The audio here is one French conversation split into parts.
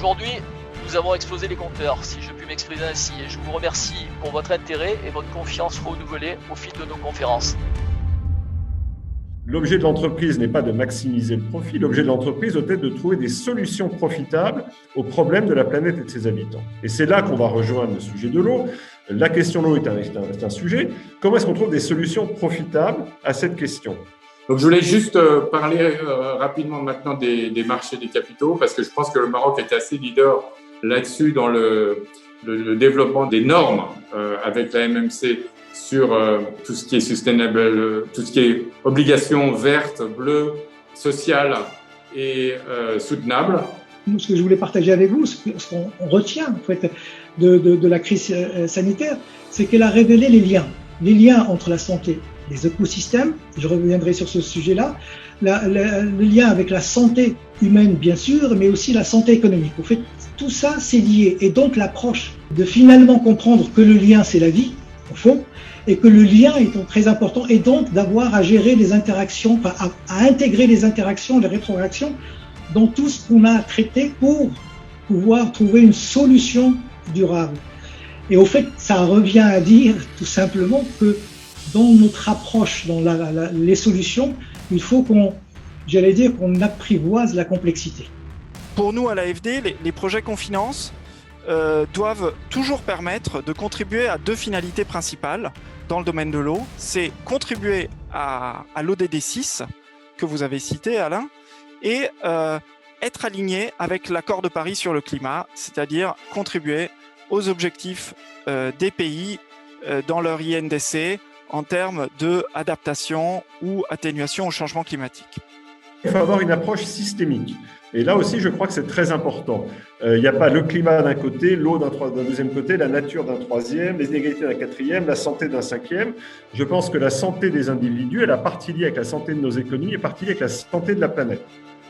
Aujourd'hui, nous avons explosé les compteurs, si je puis m'exprimer ainsi, et je vous remercie pour votre intérêt et votre confiance renouvelée au fil de nos conférences. L'objet de l'entreprise n'est pas de maximiser le profit, l'objet de l'entreprise doit être de trouver des solutions profitables aux problèmes de la planète et de ses habitants. Et c'est là qu'on va rejoindre le sujet de l'eau. La question de l'eau est un sujet. Comment est-ce qu'on trouve des solutions profitables à cette question ? Donc, je voulais juste parler rapidement maintenant des marchés des capitaux, parce que je pense que le Maroc est assez leader là-dessus dans le développement des normes avec la MMC sur tout ce qui est sustainable, tout ce qui est obligations vertes, bleues, sociales et soutenables. Ce que je voulais partager avec vous, ce qu'on retient en fait de la crise sanitaire, c'est qu'elle a révélé les liens entre la santé, les écosystèmes, je reviendrai sur ce sujet-là, le lien avec la santé humaine bien sûr, mais aussi la santé économique. En fait, tout ça c'est lié, et donc l'approche de finalement comprendre que le lien c'est la vie, au fond, et que le lien est très important, et donc d'avoir à gérer les interactions, à intégrer les interactions, les rétroactions dans tout ce qu'on a traité pour pouvoir trouver une solution durable. Et au fait, ça revient à dire tout simplement que dans notre approche, dans les solutions, il faut qu'on apprivoise la complexité. Pour nous, à l'AFD, les projets qu'on finance doivent toujours permettre de contribuer à deux finalités principales dans le domaine de l'eau. C'est contribuer à l'ODD 6, que vous avez cité, Alain, et être aligné avec l'accord de Paris sur le climat, c'est-à-dire contribuer aux objectifs des pays dans leur INDC en termes d'adaptation ou atténuation au changement climatique. Il faut avoir une approche systémique. Et là aussi, je crois que c'est très important. Il n'y a pas le climat d'un côté, l'eau d'un deuxième côté, la nature d'un troisième, les inégalités d'un quatrième, la santé d'un cinquième. Je pense que la santé des individus, elle a partie liée avec la santé de nos économies et partie liée avec la santé de la planète.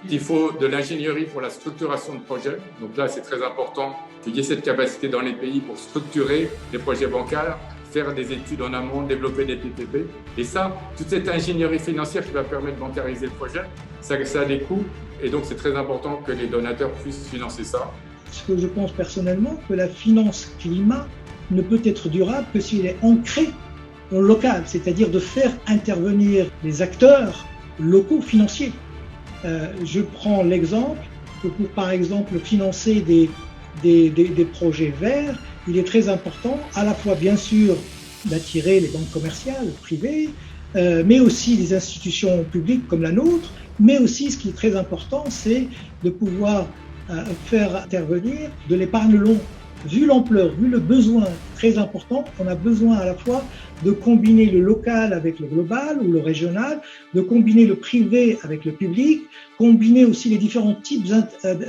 Il faut de l'ingénierie pour la structuration de projets. Donc là, c'est très important qu'il y ait cette capacité dans les pays pour structurer les projets bancaires, faire des études en amont, développer des TPP. Et ça, toute cette ingénierie financière qui va permettre de bancariser le projet, ça a des coûts. Et donc, c'est très important que les donateurs puissent financer ça. Ce que je pense personnellement, que la finance climat ne peut être durable que s'il est ancré au local, c'est-à-dire de faire intervenir les acteurs locaux financiers. Je prends l'exemple que pour, par exemple, financer des projets verts, il est très important à la fois, bien sûr, d'attirer les banques commerciales, privées, mais aussi les institutions publiques comme la nôtre, mais aussi, ce qui est très important, c'est de pouvoir faire intervenir de l'épargne longue. Vu l'ampleur, vu le besoin très important, on a besoin à la fois de combiner le local avec le global ou le régional, de combiner le privé avec le public, combiner aussi les différents types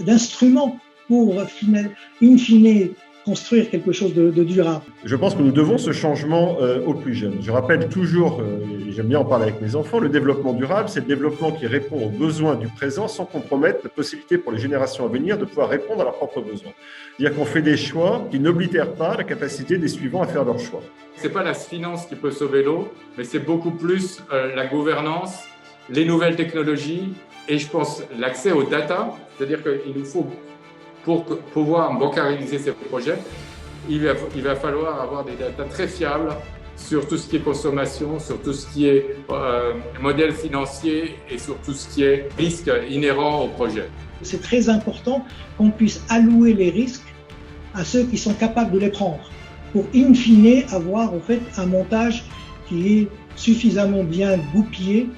d'instruments pour, in fine, construire quelque chose de durable. Je pense que nous devons ce changement aux plus jeunes. Je rappelle toujours, et j'aime bien en parler avec mes enfants, le développement durable, c'est le développement qui répond aux besoins du présent sans compromettre la possibilité pour les générations à venir de pouvoir répondre à leurs propres besoins. C'est-à-dire qu'on fait des choix qui n'oblitèrent pas la capacité des suivants à faire leurs choix. C'est pas la finance qui peut sauver l'eau, mais c'est beaucoup plus la gouvernance, les nouvelles technologies et je pense l'accès aux data, c'est-à-dire qu'il nous faut pour pouvoir bancariser ces projets, il va falloir avoir des datas très fiables sur tout ce qui est consommation, sur tout ce qui est modèle financier et sur tout ce qui est risque inhérent au projet. C'est très important qu'on puisse allouer les risques à ceux qui sont capables de les prendre pour, in fine, avoir en fait un montage qui est suffisamment bien goupillé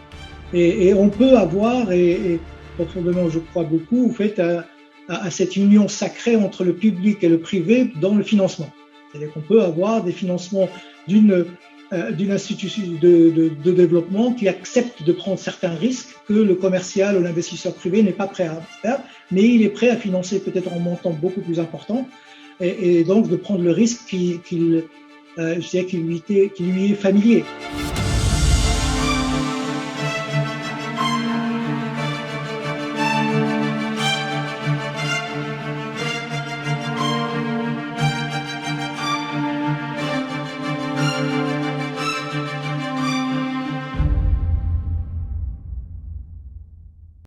et on peut avoir, et profondément je crois beaucoup, en fait, à cette union sacrée entre le public et le privé dans le financement. C'est-à-dire qu'on peut avoir des financements d'une institution de développement qui accepte de prendre certains risques que le commercial ou l'investisseur privé n'est pas prêt à faire, mais il est prêt à financer peut-être en montant beaucoup plus important et donc de prendre le risque qui lui est familier.